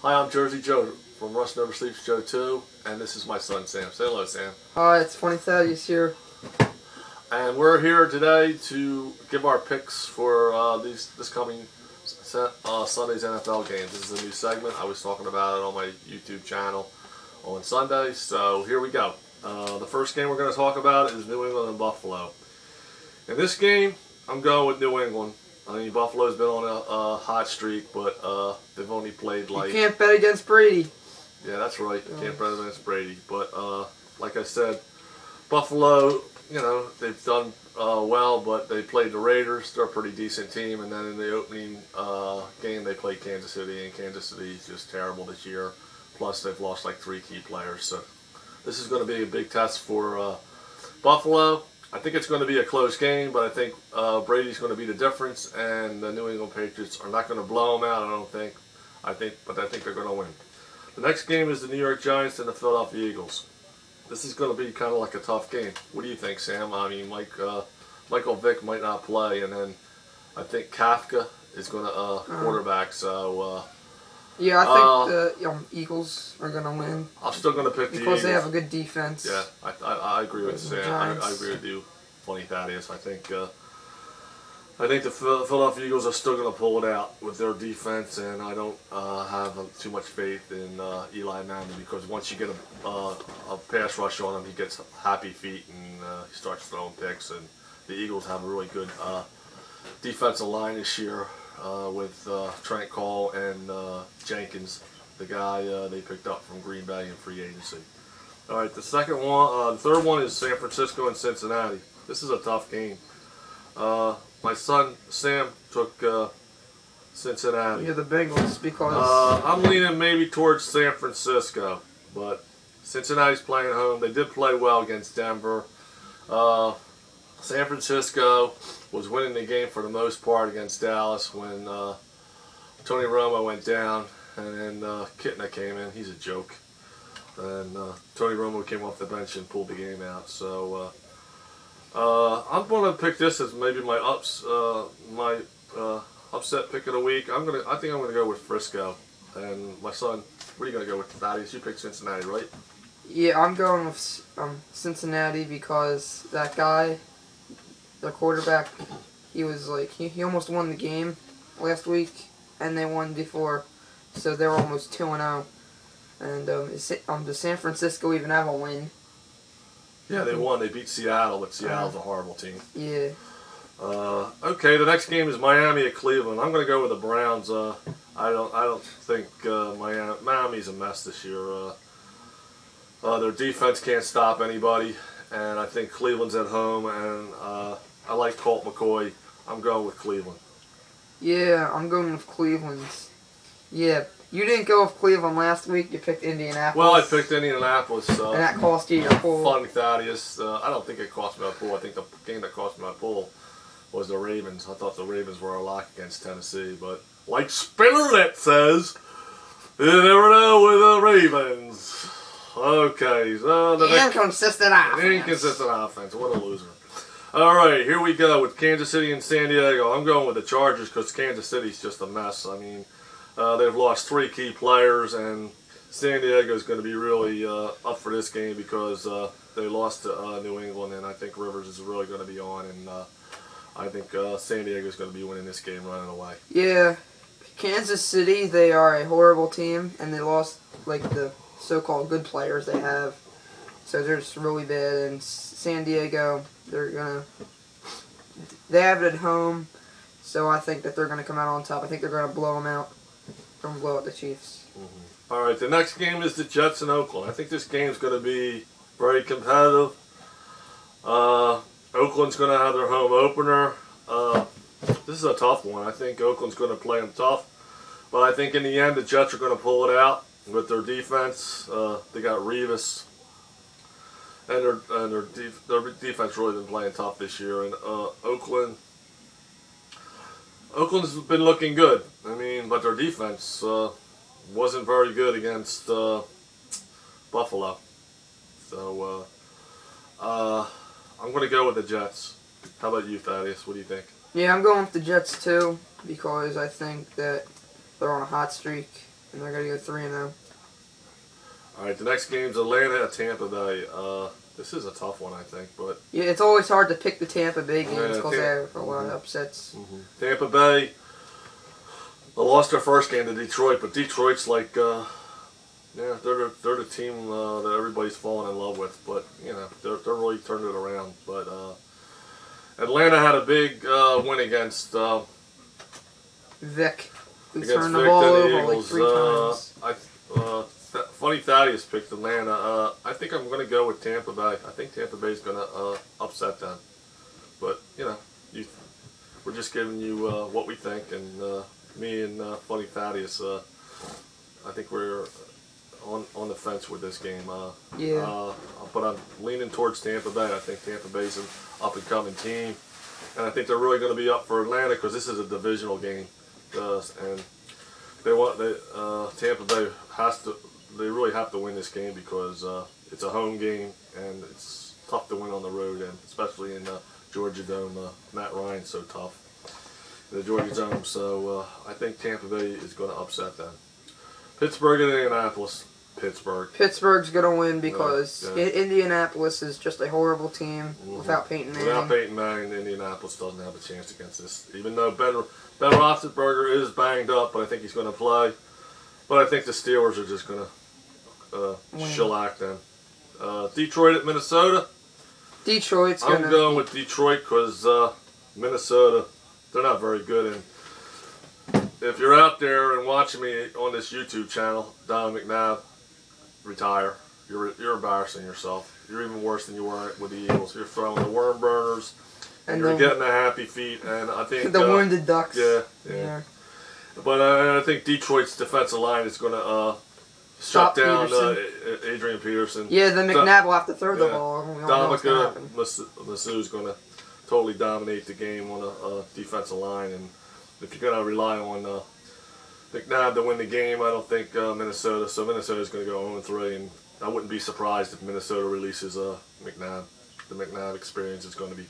Hi, I'm Jersey Joe from Russ Never Sleeps Joe 2, and this is my son Sam. Say hello, Sam. Hi, it's funnyThadddeus here. And we're here today to give our picks for this coming Sunday's NFL games. This is a new segment. I was talking about it on my YouTube channel on Sunday, so here we go. The first game we're going to talk about is New England and Buffalo. In this game, I'm going with New England. I mean, Buffalo's been on a hot streak, but they've only played like... You can't bet against Brady. Yeah, that's right. You can't bet against Brady. But like I said, Buffalo, you know, they've done well, but they played the Raiders. They're a pretty decent team. And then in the opening game, they played Kansas City, and Kansas City is just terrible this year. Plus, they've lost like 3 key players. So this is going to be a big test for Buffalo. I think it's going to be a close game, but I think Brady's going to be the difference, and the New England Patriots are not going to blow them out, I don't think. But I think they're going to win. The next game is the New York Giants and the Philadelphia Eagles. This is going to be kind of like a tough game. What do you think, Sam? I mean, Michael Vick might not play, and then I think Kafka is going to quarterback. So yeah, I think the Eagles are going to win. I'm still going to pick the Eagles because they have a good defense. Yeah, I agree with Sam. I agree with you, funnyThadddeus. I think the Philadelphia Eagles are still going to pull it out with their defense, and I don't have too much faith in Eli Manning, because once you get a pass rush on him, he gets happy feet and he starts throwing picks. And the Eagles have a really good defensive line this year with Trent Cole and Jenkins, the guy they picked up from Green Bay in free agency. All right, the third one is San Francisco and Cincinnati. This is a tough game. My son Sam took Cincinnati. You're the Bengals because I'm leaning maybe towards San Francisco, but Cincinnati's playing home. They did play well against Denver. San Francisco was winning the game for the most part against Dallas when Tony Romo went down, and then Kitna came in. He's a joke. And Tony Romo came off the bench and pulled the game out. So I'm going to pick this as maybe my upset pick of the week. I think I'm going to go with Frisco. And my son, what are you going to go with, Thaddeus? You picked Cincinnati, right? Yeah, I'm going with Cincinnati because that guy, the quarterback, he was like he almost won the game last week, and they won before, so they're almost 2-0. And does San Francisco even have a win? Yeah, they won. They beat Seattle, but Seattle's a horrible team. Yeah. Okay, the next game is Miami at Cleveland. I'm going to go with the Browns. I don't think Miami's a mess this year. Their defense can't stop anybody, and I think Cleveland's at home, and I like Colt McCoy. I'm going with Cleveland. Yeah, I'm going with Cleveland. Yeah, you didn't go with Cleveland last week. You picked Indianapolis. Well, I picked Indianapolis. And that cost you your pool. funnyThadddeus. I don't think it cost me my pool. I think the game that cost me my pool was the Ravens. I thought the Ravens were a lock against Tennessee, but like Spinnerlet says, you never know with the Ravens. Okay, so the inconsistent offense. Inconsistent offense. What a loser. All right, here we go with Kansas City and San Diego. I'm going with the Chargers because Kansas City's just a mess. I mean, they've lost 3 key players, and San Diego's going to be really up for this game because they lost to New England, and I think Rivers is really going to be on, and I think San Diego's going to be winning this game running away. Yeah, Kansas City, they are a horrible team, and they lost like the so-called good players they have, so they're just really bad. And San Diego, they have it at home, so I think that they're gonna come out on top. I think they're gonna blow them out. They're gonna blow out the Chiefs. All right, the next game is the Jets and Oakland. I think this game's gonna be very competitive. Oakland's gonna have their home opener. This is a tough one. I think Oakland's gonna play them tough, but I think in the end the Jets are gonna pull it out with their defense. They got Revis, and their defense really been playing tough this year. And Oakland's been looking good. I mean, but their defense wasn't very good against Buffalo. So I'm going to go with the Jets. How about you, Thaddeus? What do you think? Yeah, I'm going with the Jets too because I think that they're on a hot streak and they're gonna go 3-0. All right, the next game's Atlanta at Tampa Bay. This is a tough one, I think, but Yeah, it's always hard to pick the Tampa Bay games because they have a lot of upsets. Tampa Bay lost their first game to Detroit, but Detroit's like, yeah, they're the team that everybody's fallen in love with. But you know, they're really turned it around. But Atlanta had a big win against Vic, who against turned the Vic ball and the over like Eagles. 3 times. funnyThadddeus picked Atlanta. I think I'm going to go with Tampa Bay. I think Tampa Bay's going to upset them. But you know, we're just giving you what we think, and me and funnyThadddeus, I think we're on the fence with this game. Yeah. But I'm leaning towards Tampa Bay. I think Tampa Bay's an up-and-coming team, and I think they're really going to be up for Atlanta because this is a divisional game, and Tampa Bay has to. They really have to win this game because it's a home game and it's tough to win on the road, and especially in Georgia Dome. Matt Ryan's so tough in the Georgia Dome, so I think Tampa Bay is going to upset them. Pittsburgh and Indianapolis. Pittsburgh's going to win because Indianapolis is just a horrible team without Peyton Manning. Without Peyton Manning, Indianapolis doesn't have a chance against this. Even though Ben Roethlisberger is banged up, but I think he's going to play. But I think the Steelers are just going to shellac them. Detroit at Minnesota. I'm going with Detroit because Minnesota, they're not very good. And if you're out there and watching me on this YouTube channel, Don McNabb, retire. You're embarrassing yourself. You're even worse than you were with the Eagles. You're throwing the worm burners, and you're getting the happy feet. And I think the wounded ducks. Yeah. But I think Detroit's defensive line is going to shut down Adrian Peterson. Yeah, then McNabb will have to throw the ball. Dominic Massou's going to totally dominate the game on a defensive line, and if you're going to rely on McNabb to win the game, I don't think Minnesota. So Minnesota's going to go 0-3, and I wouldn't be surprised if Minnesota releases McNabb. The McNabb experience is going to be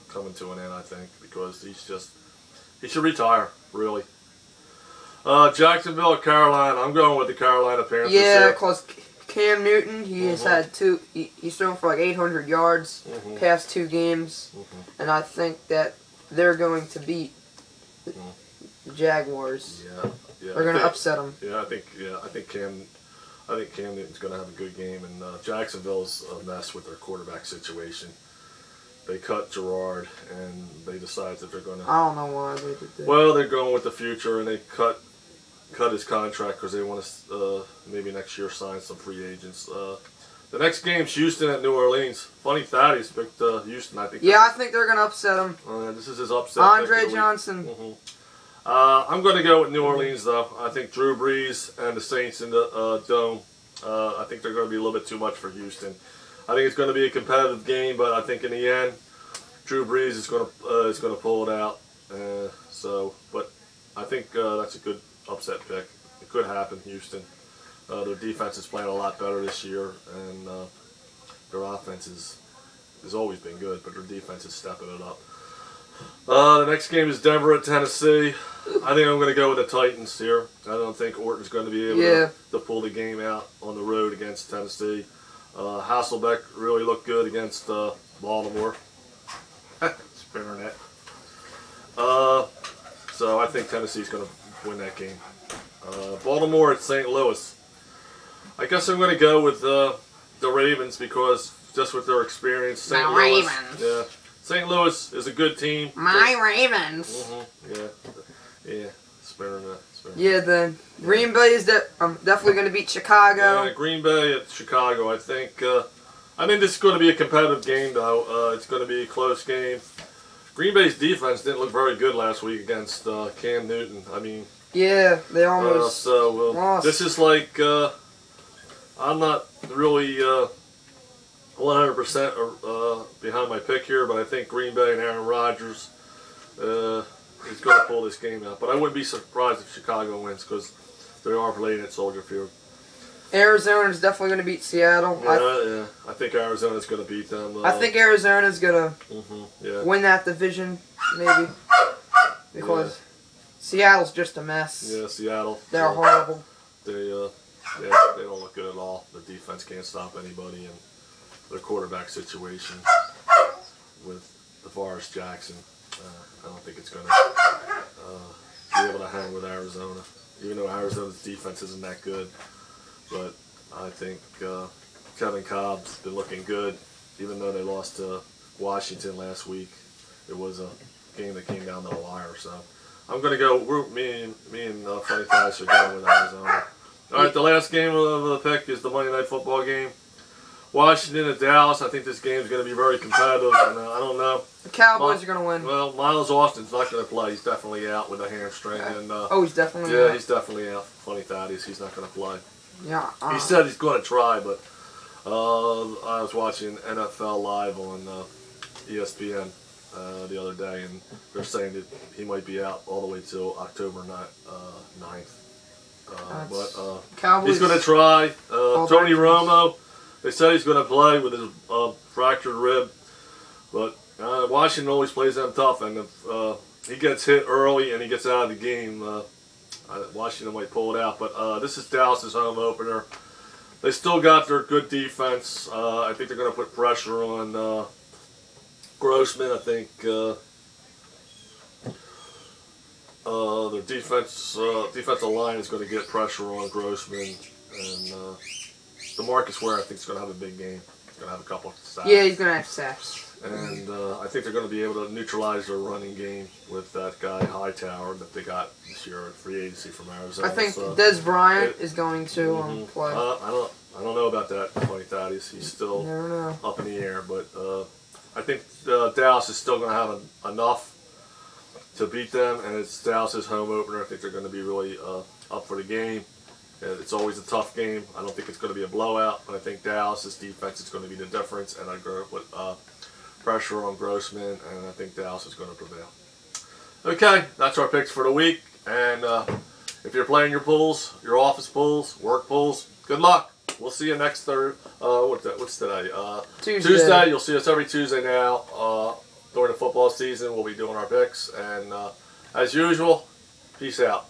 coming to an end, I think, because he should retire, really. Jacksonville, Carolina. I'm going with the Carolina Panthers. Yeah, because Cam Newton, he has had he's thrown for like 800 yards past 2 games, and I think that they're going to beat the Jaguars. Yeah. They're going to upset them. Yeah, I think Cam Newton's going to have a good game, and Jacksonville's a mess with their quarterback situation. They cut Gerard, and they decide that they're going to. I don't know why they did that. Well, they're going with the future, and they cut his contract because they want to maybe next year sign some free agents. The next game's Houston at New Orleans. funnyThadddeus picked Houston, I think. Yeah, I think they're going to upset them. This is his upset. Andre Johnson. I'm going to go with New Orleans, though. I think Drew Brees and the Saints in the Dome, I think they're going to be a little bit too much for Houston. I think it's going to be a competitive game, but I think in the end, Drew Brees is going to pull it out. But I think that's a good upset pick. It could happen, Houston. Their defense is playing a lot better this year, and their offense has always been good, but their defense is stepping it up. The next game is Denver at Tennessee. I think I'm going to go with the Titans here. I don't think Orton's going to be able to pull the game out on the road against Tennessee. Hasselbeck really looked good against Baltimore. Spinner net. So I think Tennessee's going to win that game. Baltimore at St. Louis. I guess I'm going to go with the Ravens because just with their experience. St. Louis, Ravens. Yeah. St. Louis is a good team. My Ravens. Yeah. Spinner net. Yeah, the Green Bay is definitely going to beat Chicago. Yeah, Green Bay at Chicago. I think this is going to be a competitive game, though. It's going to be a close game. Green Bay's defense didn't look very good last week against Cam Newton. Yeah, they almost lost. This is like I'm not really 100% behind my pick here, but I think Green Bay and Aaron Rodgers is going to pull this game out. But I wouldn't be surprised if Chicago wins because they are playing at Soldier Field. Arizona is definitely going to beat Seattle. Yeah. I think Arizona's going to beat them. I think Arizona's going to win that division, maybe, because Seattle's just a mess. Yeah, Seattle. They're horrible. they don't look good at all. The defense can't stop anybody, and their quarterback situation with DeForest Jackson, I don't think it's going to be able to hang with Arizona. Even though Arizona's defense isn't that good, but I think Kevin Cobb's been looking good. Even though they lost to Washington last week, it was a game that came down to the wire. So I'm going to go. Me and funnyThadddeus are going with Arizona. All right, the last game of the pick is the Monday Night Football game. Washington at Dallas. I think this game is going to be very competitive, and I don't know. The Cowboys are going to win. Well, Miles Austin's not going to play. He's definitely out with a hamstring. And, he's definitely out. Yeah, he's definitely out. funnyThadddeus, he's not going to play. Yeah. He said he's going to try, but I was watching NFL Live on ESPN the other day, and they're saying that he might be out all the way till October 9th. But he's going to try. Tony Romo, they said he's going to play with his fractured rib, but Washington always plays them tough, and if he gets hit early and he gets out of the game, Washington might pull it out. But this is Dallas's home opener. They still got their good defense. I think they're going to put pressure on Grossman. I think their defensive line is going to get pressure on Grossman, and DeMarcus Ware I think is going to have a big game. He's going to have a couple of sacks. Yeah, he's going to have sacks. And I think they're going to be able to neutralize their running game with that guy Hightower that they got this year at free agency from Arizona. I think Des Bryant is going to play. I don't know about that, funnyThadddeus. He's still Never know. up in the air, but I think Dallas is still going to have enough to beat them, and it's Dallas's home opener. I think they're going to be really up for the game. It's always a tough game. I don't think it's going to be a blowout, but I think Dallas's defense is going to be the difference, and I go with pressure on Grossman, and I think Dallas is going to prevail. Okay, that's our picks for the week, and if you're playing your pools, your office pools, work pools, good luck. We'll see you next Thursday. What's today? Tuesday. You'll see us every Tuesday now. During the football season, we'll be doing our picks, and as usual, peace out.